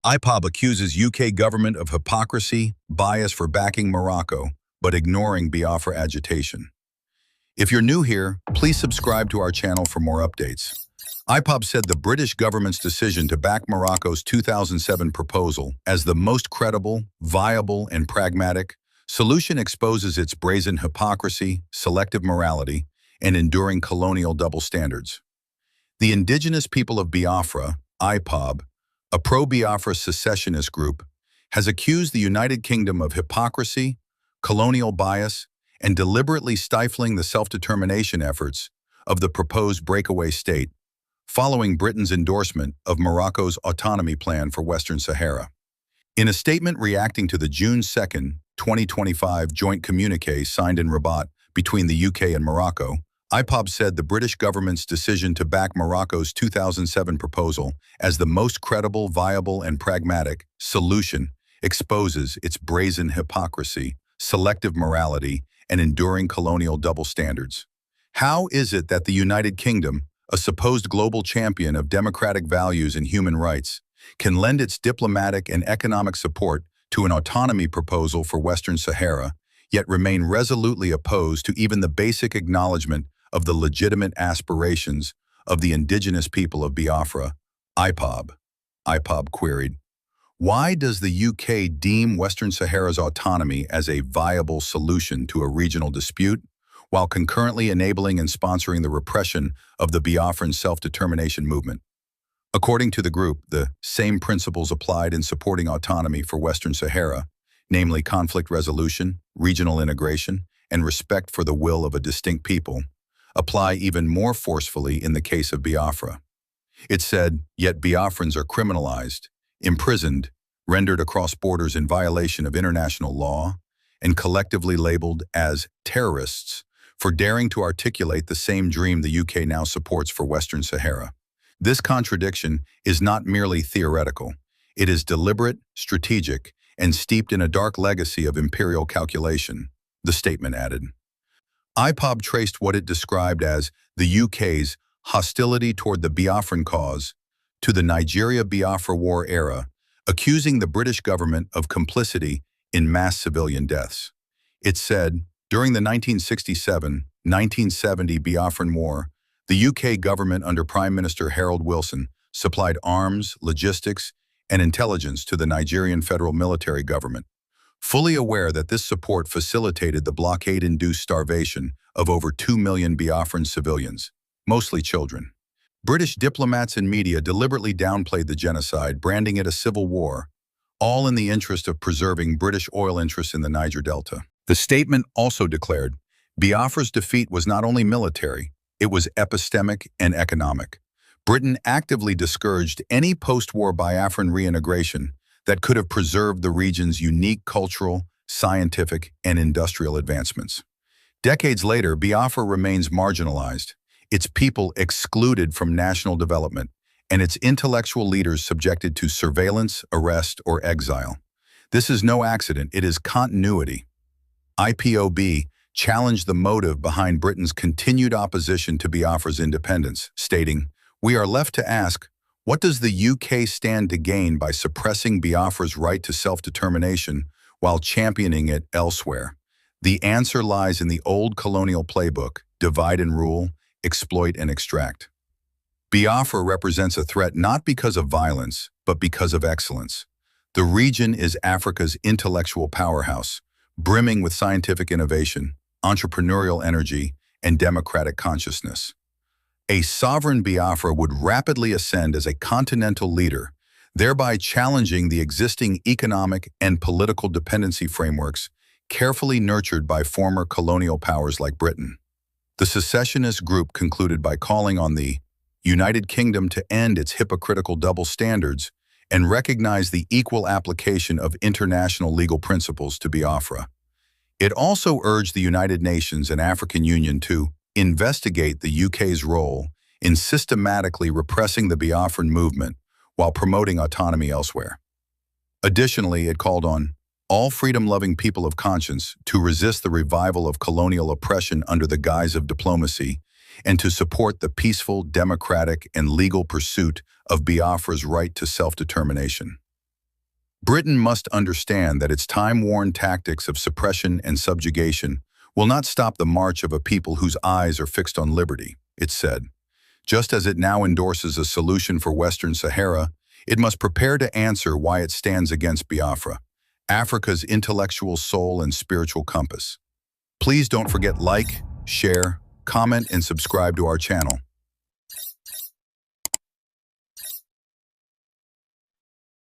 IPOB accuses UK government of hypocrisy, bias for backing Morocco, but ignoring Biafra agitation. If you're new here, please subscribe to our channel for more updates. IPOB said the British government's decision to back Morocco's 2007 proposal as the most credible, viable, and pragmatic solution exposes its brazen hypocrisy, selective morality, and enduring colonial double standards. The Indigenous People of Biafra, IPOB, a pro-Biafra secessionist group, has accused the United Kingdom of hypocrisy, colonial bias, and deliberately stifling the self-determination efforts of the proposed breakaway state, following Britain's endorsement of Morocco's autonomy plan for Western Sahara. In a statement reacting to the June 2, 2025 joint communiqué signed in Rabat between the UK and Morocco, IPOB said the British government's decision to back Morocco's 2007 proposal as the most credible, viable, and pragmatic solution exposes its brazen hypocrisy, selective morality, and enduring colonial double standards. How is it that the United Kingdom, a supposed global champion of democratic values and human rights, can lend its diplomatic and economic support to an autonomy proposal for Western Sahara, yet remain resolutely opposed to even the basic acknowledgement of the legitimate aspirations of the Indigenous People of Biafra, IPOB? IPOB queried, why does the UK deem Western Sahara's autonomy as a viable solution to a regional dispute, while concurrently enabling and sponsoring the repression of the Biafran self-determination movement? According to the group, the same principles applied in supporting autonomy for Western Sahara, namely conflict resolution, regional integration, and respect for the will of a distinct people, apply even more forcefully in the case of Biafra. It said, yet Biafrans are criminalized, imprisoned, rendered across borders in violation of international law, and collectively labeled as terrorists for daring to articulate the same dream the UK now supports for Western Sahara. This contradiction is not merely theoretical. It is deliberate, strategic, and steeped in a dark legacy of imperial calculation, the statement added. IPOB traced what it described as the UK's hostility toward the Biafran cause to the Nigeria-Biafra War era, accusing the British government of complicity in mass civilian deaths. It said, during the 1967-1970 Biafran War, the UK government under Prime Minister Harold Wilson supplied arms, logistics, and intelligence to the Nigerian federal military government, fully aware that this support facilitated the blockade-induced starvation of over 2 million Biafran civilians, mostly children. British diplomats and media deliberately downplayed the genocide, branding it a civil war, all in the interest of preserving British oil interests in the Niger Delta. The statement also declared, Biafra's defeat was not only military, it was epistemic and economic. Britain actively discouraged any post-war Biafran reintegration that could have preserved the region's unique cultural, scientific, and industrial advancements. Decades later, Biafra remains marginalized, its people excluded from national development, and its intellectual leaders subjected to surveillance, arrest, or exile. This is no accident, it is continuity. IPOB challenged the motive behind Britain's continued opposition to Biafra's independence, stating, "We are left to ask, what does the UK stand to gain by suppressing Biafra's right to self-determination while championing it elsewhere? The answer lies in the old colonial playbook, divide and rule, exploit and extract." Biafra represents a threat not because of violence, but because of excellence. The region is Africa's intellectual powerhouse, brimming with scientific innovation, entrepreneurial energy, and democratic consciousness. A sovereign Biafra would rapidly ascend as a continental leader, thereby challenging the existing economic and political dependency frameworks carefully nurtured by former colonial powers like Britain. The secessionist group concluded by calling on the United Kingdom to end its hypocritical double standards and recognize the equal application of international legal principles to Biafra. It also urged the United Nations and African Union to investigate the UK's role in systematically repressing the Biafran movement while promoting autonomy elsewhere. Additionally, it called on all freedom-loving people of conscience to resist the revival of colonial oppression under the guise of diplomacy and to support the peaceful, democratic, and legal pursuit of Biafra's right to self-determination. Britain must understand that its time-worn tactics of suppression and subjugation will not stop the march of a people whose eyes are fixed on liberty, it said. Just as it now endorses a solution for Western Sahara, it must prepare to answer why it stands against Biafra, Africa's intellectual soul and spiritual compass. Please don't forget like, share, comment, and subscribe to our channel.